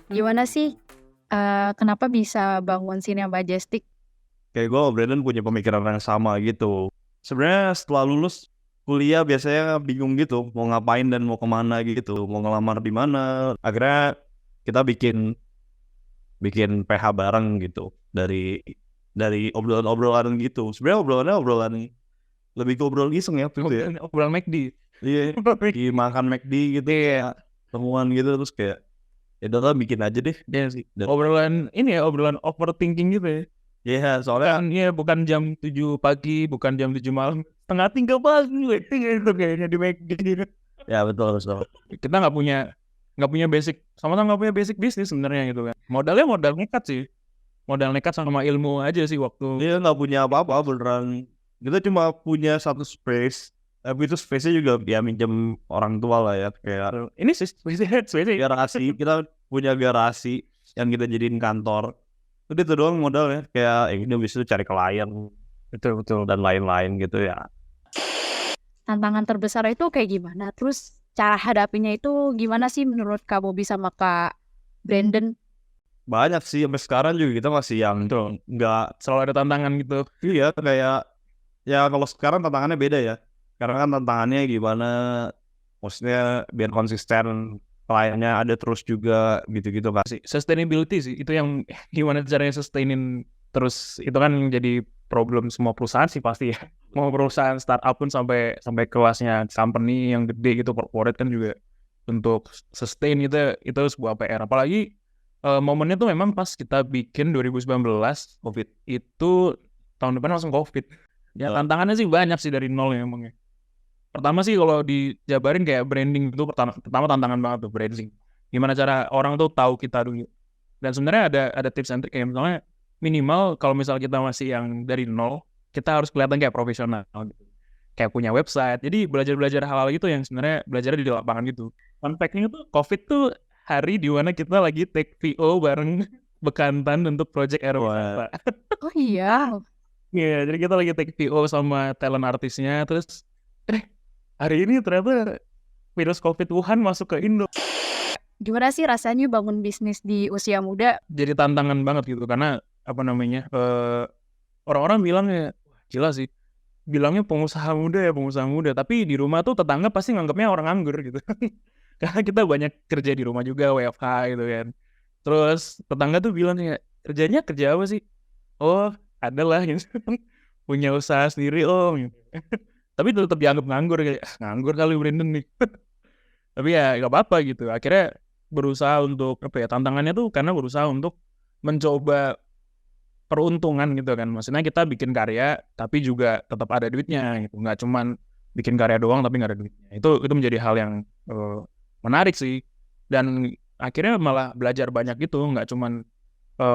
Gimana sih, kenapa bisa bangun Cine Majestic? Kayak gue sama Brandon punya pemikiran yang sama gitu. Sebenarnya setelah lulus kuliah biasanya bingung gitu mau ngapain dan mau kemana gitu, mau ngelamar di mana. Akhirnya kita bikin PH bareng gitu dari obrolan gitu. Sebenarnya obrolan lebih ke obrolan iseng ya gitu ya. Obrolan McD. Iya, di makan McD gitu kayak temuan gitu terus kayak ya udah lah, bikin aja deh. Iya sih. Obrolan ini ya, obrolan overthinking gitu ya. Iya, soalnya Bukan jam 7 pagi, bukan jam 7 malam. Setengah 3 pagi itu kayaknya di McD gitu. ya betul. Kita nggak punya basic, sama-sama nggak punya basic bisnis sebenarnya gitu kan. Modalnya modal nekat sih. Modal nekat sama ilmu aja sih waktu. Dia nggak punya apa-apa beneran. Kita cuma punya satu space. Tapi itu space-nya juga ya minjem orang tua lah ya. Kayak Ini sih space. garasi. Kita punya garasi yang kita jadiin kantor. Udah itu doang modalnya. Kayak ini habis itu cari klien. Betul. Dan lain-lain gitu ya. Tantangan terbesar itu kayak gimana? Terus cara hadapinya itu gimana sih menurut Kak Bobby sama Kak Brandon? Banyak sih. Sampai sekarang juga kita masih yang nggak. Selalu ada tantangan gitu. Iya kayak. Ya kalau sekarang tantangannya beda ya. Karena kan tantangannya gimana. Maksudnya biar konsisten. Kliennya ada terus juga gitu-gitu kan. Sustainability sih, itu yang gimana caranya sustainin terus, itu kan jadi problem semua perusahaan sih pasti ya. Mau perusahaan startup pun sampai kelasnya company yang gede gitu, corporate kan juga untuk sustain itu sebuah PR. Apalagi momennya tuh memang pas kita bikin 2019 COVID itu, tahun depan langsung COVID. Ya tantangannya sih banyak sih dari nol ya emangnya. Pertama sih kalau dijabarin kayak branding itu pertama tantangan banget tuh, branding. Gimana cara orang tuh tahu kita dulu. Dan sebenarnya ada tips and trick kayak misalnya minimal kalau misal kita masih yang dari nol, kita harus kelihatan kayak profesional gitu. Kayak punya website. Jadi belajar hal-hal gitu yang sebenarnya belajarnya di lapangan gitu. Fun fact-nya tuh COVID tuh hari di mana kita lagi take VO bareng Bekantan untuk project Aerowisata. Oh iya. Iya, jadi kita lagi take VO sama talent artisnya, terus hari ini ternyata virus COVID Wuhan masuk ke Indo. Gimana sih rasanya bangun bisnis di usia muda? Jadi tantangan banget gitu, karena orang-orang bilang ya, gila sih, bilangnya pengusaha muda, tapi di rumah tuh tetangga pasti nganggapnya orang nganggur gitu. Karena kita banyak kerja di rumah juga, WFH gitu kan. Terus tetangga tuh bilang ya, kerjanya kerja apa sih? Oh, ada lah gitu. Punya usaha sendiri om gitu. Tapi tetap dianggap nganggur, kayak nganggur kali Brandon nih. Tapi ya gak apa-apa gitu. Akhirnya berusaha untuk tantangannya tuh karena berusaha untuk mencoba peruntungan gitu kan. Maksudnya kita bikin karya tapi juga tetap ada duitnya gitu. Nggak cuman bikin karya doang tapi nggak ada duitnya. Itu menjadi hal yang menarik sih. Dan akhirnya malah belajar banyak gitu. Nggak cuman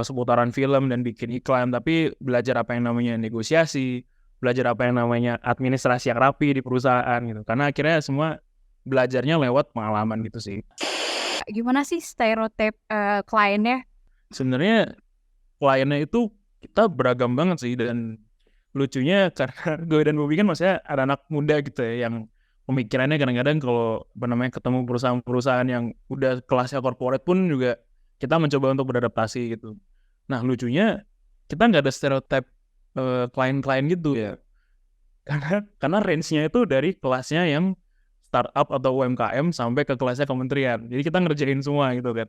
seputaran film dan bikin iklan, tapi belajar apa yang namanya negosiasi, belajar apa yang namanya administrasi yang rapi di perusahaan gitu. Karena akhirnya semua belajarnya lewat pengalaman gitu sih. Gimana sih stereotip kliennya? Sebenarnya kliennya itu kita beragam banget sih, dan lucunya karena gue dan Bobby kan maksudnya ada anak muda gitu ya, yang pemikirannya kadang-kadang kalau ketemu perusahaan-perusahaan yang udah kelasnya corporate pun juga kita mencoba untuk beradaptasi gitu. Nah lucunya kita nggak ada stereotip klien-klien gitu ya, karena range-nya itu dari kelasnya yang startup atau UMKM sampai ke kelasnya kementerian. Jadi kita ngerjain semua gitu kan.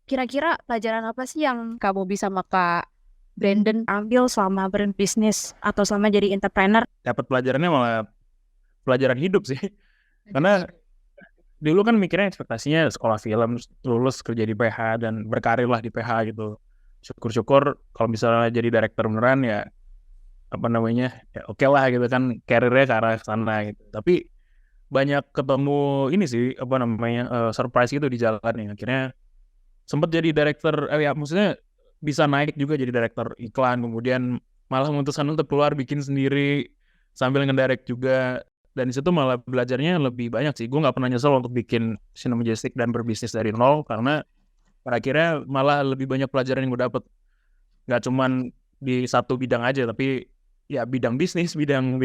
Kira-kira pelajaran apa sih yang Kak Bobby sama Kak Brandon ambil selama berbisnis atau selama jadi entrepreneur? Dapat pelajarannya malah pelajaran hidup sih. Karena dulu kan mikirnya ekspektasinya sekolah film, lulus kerja di PH dan berkarir lah di PH gitu. Syukur-syukur kalau misalnya jadi director beneran ya ya oke lah gitu kan, karirnya ke arah sana gitu. Tapi banyak ketemu ini sih surprise gitu di jalan ya. Akhirnya sempat jadi director, ya maksudnya bisa naik juga jadi director iklan, kemudian malah memutuskan untuk keluar bikin sendiri sambil ngedirect juga. Dan di situ malah belajarnya lebih banyak sih. Gue nggak pernah nyesel untuk bikin Cine Majestic dan berbisnis dari nol, karena pada akhirnya malah lebih banyak pelajaran yang gue dapet. Nggak cuman di satu bidang aja, tapi ya bidang bisnis, bidang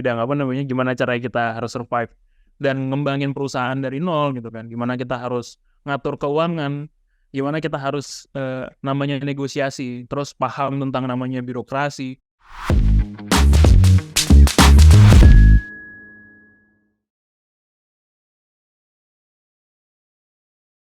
gimana cara kita harus survive dan ngembangin perusahaan dari nol gitu kan. Gimana kita harus ngatur keuangan, gimana kita harus namanya negosiasi, terus paham tentang namanya birokrasi.